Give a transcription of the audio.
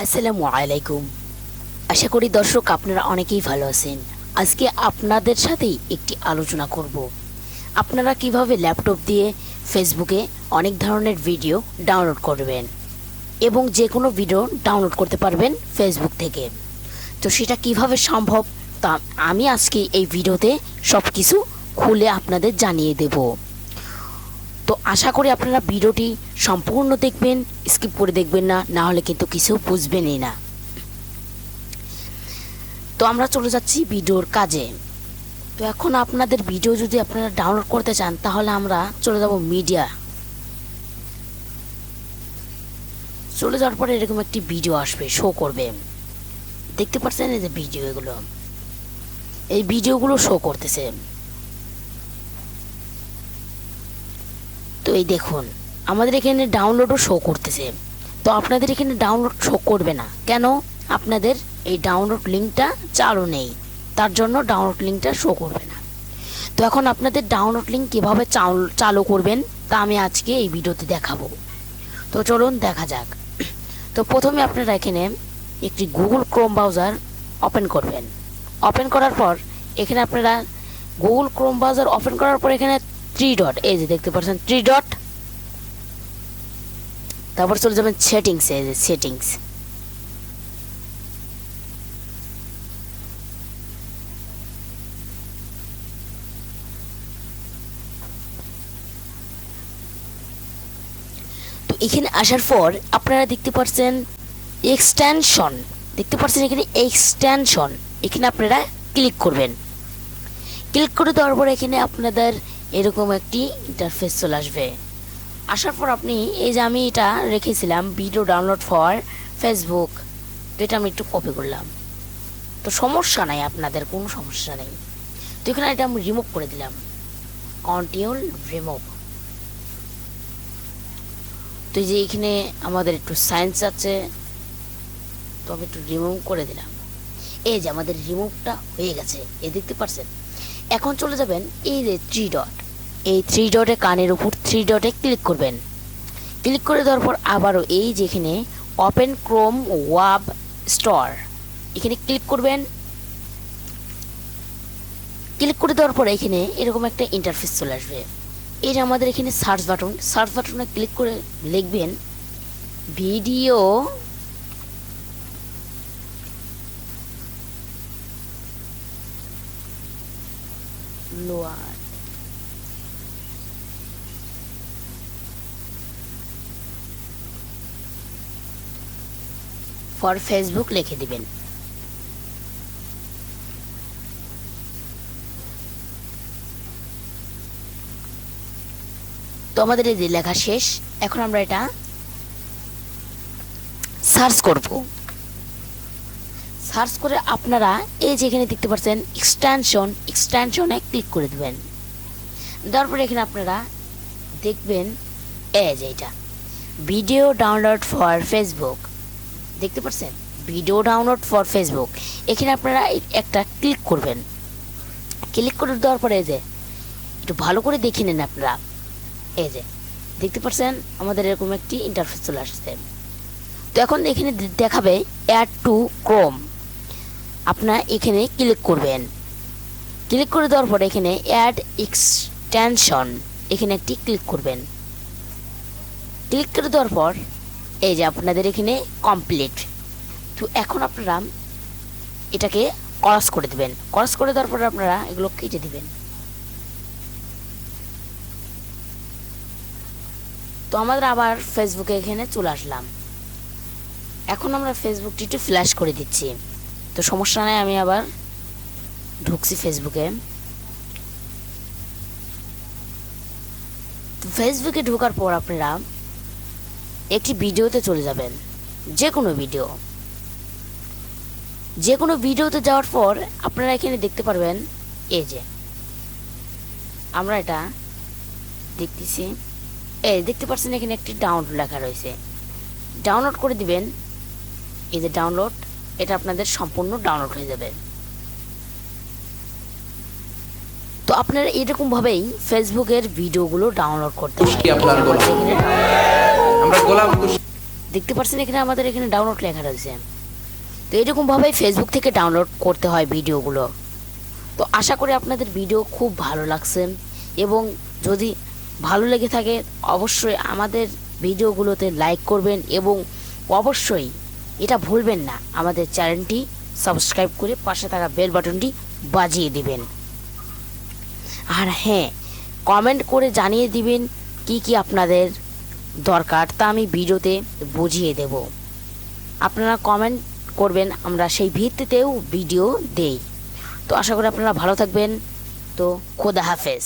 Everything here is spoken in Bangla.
আসসালামু আলাইকুম। আশা করি দর্শক আপনারা অনেকেই ভালো আছেন। আজকে আপনাদের সাথেই একটি আলোচনা করব আপনারা কিভাবে ল্যাপটপ দিয়ে ফেসবুকে অনেক ধরনের ভিডিও ডাউনলোড করবেন এবং যে কোনো ভিডিও ডাউনলোড করতে পারবেন ফেসবুক থেকে। তো সেটা কিভাবে সম্ভব তা আমি আজকে এই ভিডিওতে সব কিছু খুলে আপনাদের জানিয়ে দেব। তো আশা করি আপনারা ভিডিওটি সম্পূর্ণ দেখবেন, স্কিপ করে দেখবেন না, না হলে কিন্তু কিছু বুঝবেনই না। তো আমরা চলে যাচ্ছি ভিডিওর কাজে। তো এখন আপনাদের ভিডিও যদি আপনারা ডাউনলোড করতে চান তাহলে আমরা চলে যাব মিডিয়া। চলে যাওয়ার পরে এরকম একটি ভিডিও আসবে, শো করবে। দেখতে পাচ্ছেন এই যে ভিডিও, এই ভিডিওগুলো শো করতেছে। তো এই দেখুন আমাদের এখানে ডাউনলোডও শো করতেছে। তো আপনাদের এখানে ডাউনলোড শো করবে না কেন? আপনাদের এই ডাউনলোড লিঙ্কটা চালু নেই, তার জন্য ডাউনলোড লিঙ্কটা শো করবে না। তো এখন আপনাদের ডাউনলোড লিঙ্ক কীভাবে চালু করবেন তা আমি আজকে এই ভিডিওতে দেখাবো। তো চলুন দেখা যাক। তো প্রথমে আপনারা এখানে একটি গুগল ক্রোম ব্রাউজার ওপেন করবেন। ওপেন করার পর এখানে আপনারা গুগল ক্রোম ব্রাউজার ওপেন করার পর এখানে 3 ডট, এই যে দেখতে পাচ্ছেন 3 ডট, তারপর চলে যাবেন সেটিংস। এই যে সেটিংস, তো এখানে আসার পর আপনারা দেখতে পাচ্ছেন এক্সটেনশন, এখানে এক্সটেনশন, এখানে আপনারা ক্লিক করবেন। ক্লিক করে দেওয়ার পর এখানে আপনাদের এরকম একটি ইন্টারফেস চলে আসবে। আসার পর আপনি এই যে আমি এটা রেখেছিলাম ভিডিও ডাউনলোড ফর ফেসবুক, তো এটা আমি একটু কপি করলাম। তো সমস্যা নাই, আপনাদের কোনো সমস্যা নেই। তো এখানে এটা আমি রিমুভ করে দিলাম, কন্টিনিউ রিমুভ। তো এই যে এখানে আমাদের একটু সায়েন্স আছে, তো আমি একটু রিমুভ করে দিলাম। এই যে আমাদের রিমুভটা হয়ে গেছে, এই দেখতে পাচ্ছেন। এখন চলে যাবেন এই যে 3 ডট, এই 3 ডটে কানের উপর 3 ডটে ক্লিক করবেন। ক্লিক করে দেওয়ার পর আবারও এই যেখানে ওপেন ক্রোম ওয়েব স্টোর, এখানে ক্লিক করবেন। ক্লিক করে দেওয়ার পর এখানে এরকম একটা ইন্টারফেস চলে আসবে। এই যে আমাদের এখানে সার্চ বাটনে ক্লিক করে লিখবেন ভিডিও লোয়ার ফর ফেসবুক লিখে দিবেন। তো আমাদের এই যে লেখা শেষ। এখন আমরা এটা সার্চ করব। সার্চ করে আপনারা এই যেখানে দেখতে পাচ্ছেন এক্সটেনশনে ক্লিক করে দেবেন। তারপরে এখানে আপনারা দেখবেন এই যে এটা ভিডিও ডাউনলোড ফর ফেসবুক, দেখতে পাচ্ছেন ভিডিও ডাউনলোড ফর ফেসবুক। এখানে আপনারা একটা ক্লিক করবেন। ক্লিক করে দেওয়ার পরে এই যে একটু ভালো করে দেখে নেন আপনারা, এই যে দেখতে পাচ্ছেন আমাদের এরকম একটি ইন্টারফেস চলে আসছে। তো এখন এখানে দেখাবে অ্যাড টু ক্রোম, আপনারা এখানে ক্লিক করবেন। ক্লিক করে দেওয়ার পরে এখানে অ্যাড এক্সটেনশন, এখানে একটি ক্লিক করবেন। ক্লিক করে দেওয়ার পর এই যে আপনাদের এখানে কমপ্লিট। তো এখন আপনারা এটাকে ক্রস করে দেবেন। ক্রস করে দেওয়ার পর আপনারা এগুলো কেটে দিবেন। তো আমাদের আবার ফেসবুকে এখানে চলে আসলাম। এখন আমরা ফেসবুকটি একটু ফ্ল্যাশ করে দিচ্ছি। তো সমস্যা নেই, আমি আবার ঢুকছি ফেসবুকে। তো ফেসবুকে ঢোকার পর আপনারা একটি ভিডিওতে চলে যাবেন, যে কোনো ভিডিওতে যাওয়ার পর আপনারা এখানে দেখতে পারবেন এই যে আমরা এটা দেখতেছি, এই দেখতে পাচ্ছেন এখানে একটি ডাউনলোড লেখা রয়েছে। ডাউনলোড করে দিবেন। এই যে ডাউনলোড, এটা আপনাদের সম্পূর্ণ ডাউনলোড হয়ে যাবে। তো আপনারা এরকম ভাবেই ফেসবুকের ভিডিওগুলো ডাউনলোড করতে পারেন। দেখতে পাচ্ছেন এখানে আমাদের এখানে ডাউনলোড লেখা রয়েছে। তো এরকমভাবেই ফেসবুক থেকে ডাউনলোড করতে হয় ভিডিওগুলো। তো আশা করি আপনাদের ভিডিও খুব ভালো লাগছে, এবং যদি ভালো লেগে থাকে অবশ্যই আমাদের ভিডিওগুলোতে লাইক করবেন, এবং অবশ্যই এটা ভুলবেন না আমাদের চ্যানেলটি সাবস্ক্রাইব করে পাশে থাকা বেল বাটনটি বাজিয়ে দিবেন। আর হ্যাঁ, কমেন্ট করে জানিয়ে দিবেন কি কি আপনাদের দরকার, তা আমি ভিডিওতে বুঝিয়ে দেব। আপনারা কমেন্ট করবেন, আমরা সেই ভিত্তিতেও ভিডিও দেই। তো আশা করি আপনারা ভালো থাকবেন। তো খোদা হাফেজ।